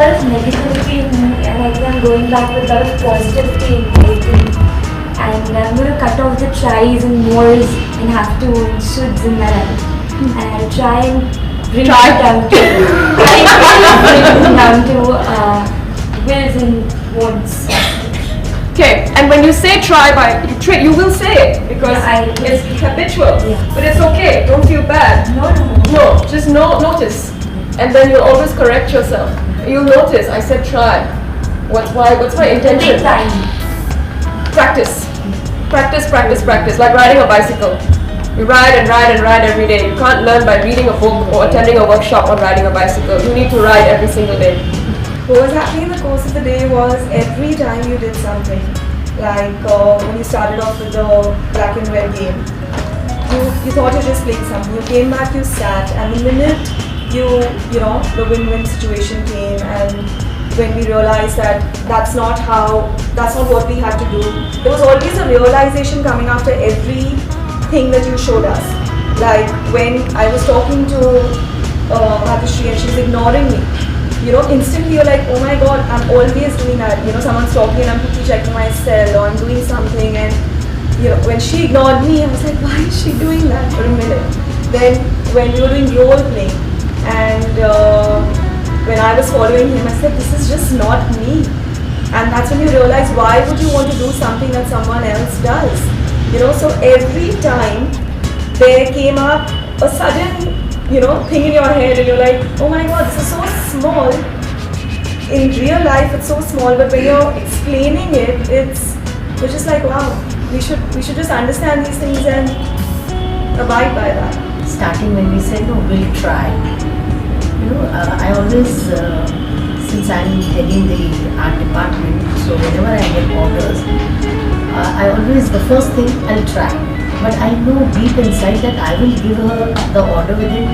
lot of negativity in me, and I think I'm going back with a lot of positivity in me. And I'm going to cut off the tries and mores and have to and shoulds in my life. And I'll try and bring it down to wills and wants. Okay, and when you say try by, you will say it because it's habitual. Yeah. But it's okay, don't feel bad. No, just notice. And then you'll always correct yourself. You'll notice, I said try. What's my intention? Take time. Practice. Practice. Like riding a bicycle. You ride and ride every day. You can't learn by reading a book or attending a workshop on riding a bicycle. You need to ride every single day. What was happening in the course of the day was every time you did something, like when you started off with the black and red game, you thought you were just playing something. You came back, you sat, and the minute the win-win situation came, and when we realized that that's not what we had to do. There was always a realization coming after every thing that you showed us. Like when I was talking to Bhattishri and she's ignoring me, instantly you're like, oh my god, I'm always doing that. Someone's talking and I'm quickly checking my cell or I'm doing something, and when she ignored me, I was like, why is she doing that for a minute? Then when we were doing role playing and when I was following him, I said, this is just not me. And that's when you realize, why would you want to do something that someone else does? So every time there came up a sudden, thing in your head and you're like, oh my god, this is so small. In real life, it's so small, but when you're explaining it, you're just like, wow, we should just understand these things and abide by that. Starting when we said, no, we'll try. I always, since I'm heading the art department, so whenever I get orders, I always, the first thing, I'll try. But I know deep inside that I will give her the order within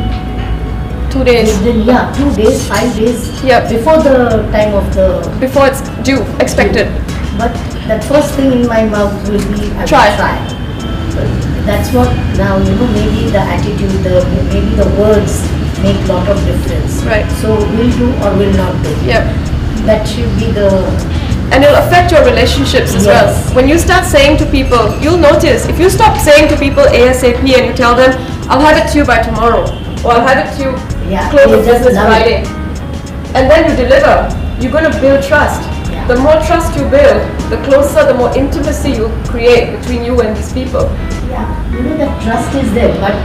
2 days. 2 days, 5 days. Yeah. Before the time of the... Before it's due, expected. But the first thing in my mouth will be, I will try. But that's what now, maybe the attitude, maybe the words make a lot of difference. Right. So will do or will not do. Yeah. That should be the... And it'll affect your relationships as well. When you start saying to people, you'll notice, if you stop saying to people ASAP and you tell them, I'll have it to you by tomorrow, or I'll have it to you close of business Friday, and then you deliver, you're going to build trust. Yeah. The more trust you build, the closer, the more intimacy you create between you and these people. Yeah, that trust is there, but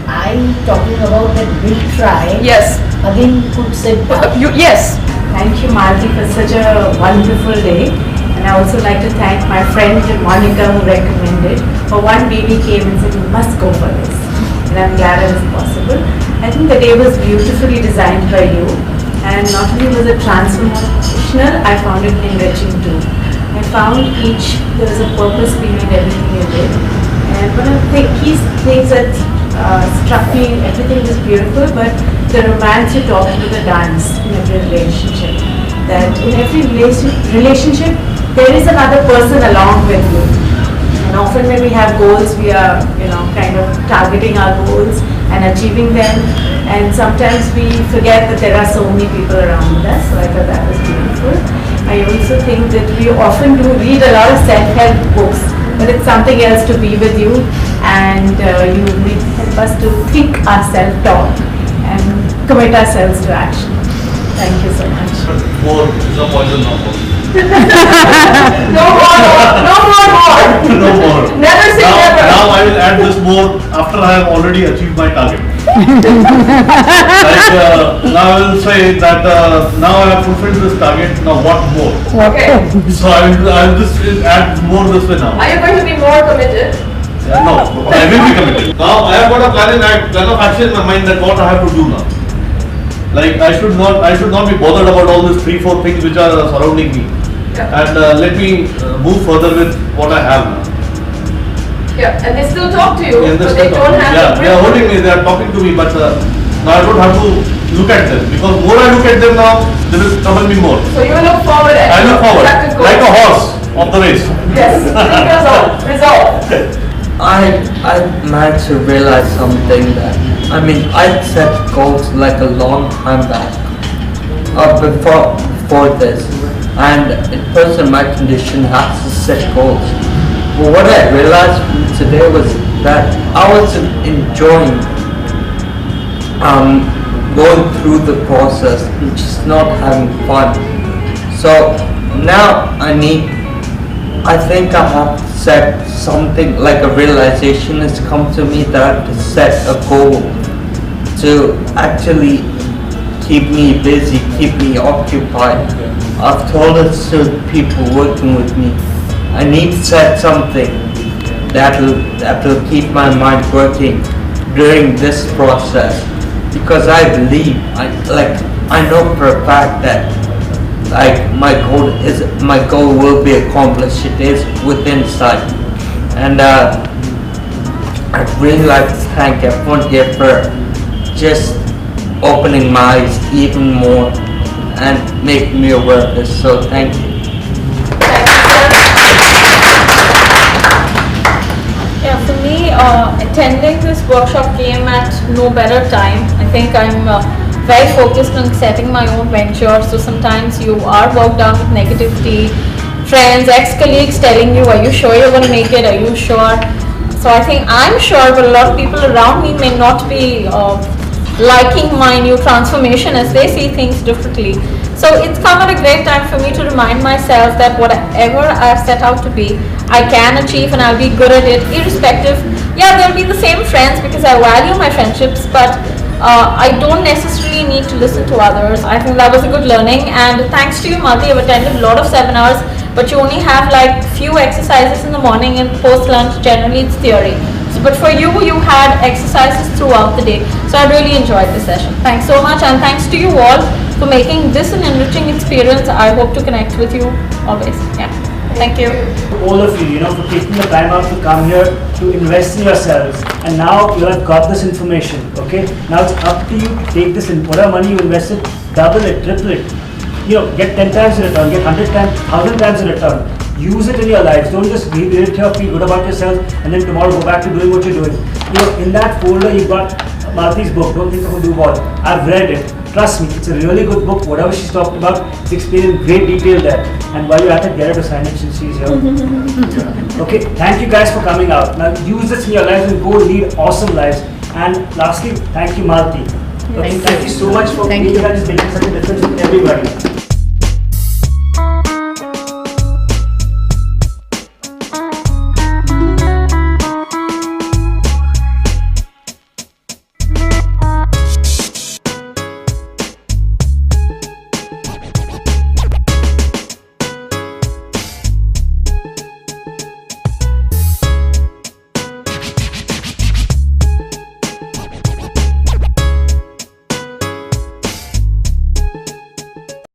I'm talking about that will try. Yes. Again, could say yes. Thank you, Malti, for such a wonderful day. And I also like to thank my friend Monica who recommended. For one baby came and said, you must go for this. And I'm glad it was possible. I think the day was beautifully designed by you. And not only was it transformational, I found it enriching too. I found there was a purpose behind everything you did. And one of the key things that struck me, everything was beautiful, but the romance you talked about, the dance in every relationship. That in every relationship, there is another person along with you. And often when we have goals, we are, kind of targeting our goals and achieving them. And sometimes we forget that there are so many people around us. So I thought that was beautiful. I also think that we often do read a lot of self-help books, but it's something else to be with you, and you help us to think our self-talk and commit ourselves to action. Thank you so much. More is a poison number. No more. Never say never. Now I will add this more after I have already achieved my target. Now I will say that now I have fulfilled this target, now what more? Okay. So I will just add more this way now. Are you going to be more committed? No, I will be committed. Now I have got a plan of action in my mind that what I have to do now. Like I should not be bothered about all these 3-4 things which are surrounding me. Yeah. And let me move further with what I have now. Yeah, and they still talk to you, Yeah, but they don't have they are holding me, they are talking to me, but now I don't have to look at them, because more I look at them now, they will trouble me more. So you look forward I look forward, like a horse of the race. Yes, resolve. I managed to realize something that, I set goals like a long time back, before this, and a person in my condition has to set goals. But what I realized from today was that I wasn't enjoying going through the process and just not having fun. So now I think I have to set something, like a realization has come to me that I have to set a goal to actually keep me busy, keep me occupied. I've told it to people working with me. I need to set something that'll keep my mind working during this process, because I believe, I know for a fact that my goal will be accomplished. It is within sight, and I'd really like to thank everyone here for just opening my eyes even more and making me aware of this. So thank you. Yeah, for me, attending this workshop came at no better time. I think I'm very focused on setting my own venture. So sometimes you are bogged down with negativity, friends, ex-colleagues telling you, are you sure you're going to make it? Are you sure? So I think I'm sure, but a lot of people around me may not be liking my new transformation as they see things differently. So it's come at a great time for me to remind myself that whatever I've set out to be, I can achieve and I'll be good at it irrespective. Yeah, there'll be the same friends because I value my friendships, but I don't necessarily need to listen to others. I think that was a good learning, and thanks to you, Malti, I've attended a lot of seminars, but you only have like few exercises in the morning and post lunch. Generally it's theory. But for you, you had exercises throughout the day. So I really enjoyed the session. Thanks so much, and thanks to you all for making this an enriching experience. I hope to connect with you always. Yeah. Thank you. All of you, for taking the time out to come here, to invest in yourselves. And now you have got this information, okay? Now it's up to you to take this in, whatever money you invested, double it, triple it. Get 10 times in return, get 100 times, 1,000 times in return. Use it in your lives. Don't just read it here, feel good about yourself, and then tomorrow go back to doing what you're doing. In that folder you've got Malti's book, Don't Think of a Do What. I've read it. Trust me, it's a really good book. Whatever she's talking about, it's explained in great detail there. And while you're at it, get her to sign it since she's here. Okay, thank you guys for coming out. Now use this in your lives and go lead awesome lives. And lastly, thank you, Malti. Okay, thank you so much for being here and making such a difference with everybody.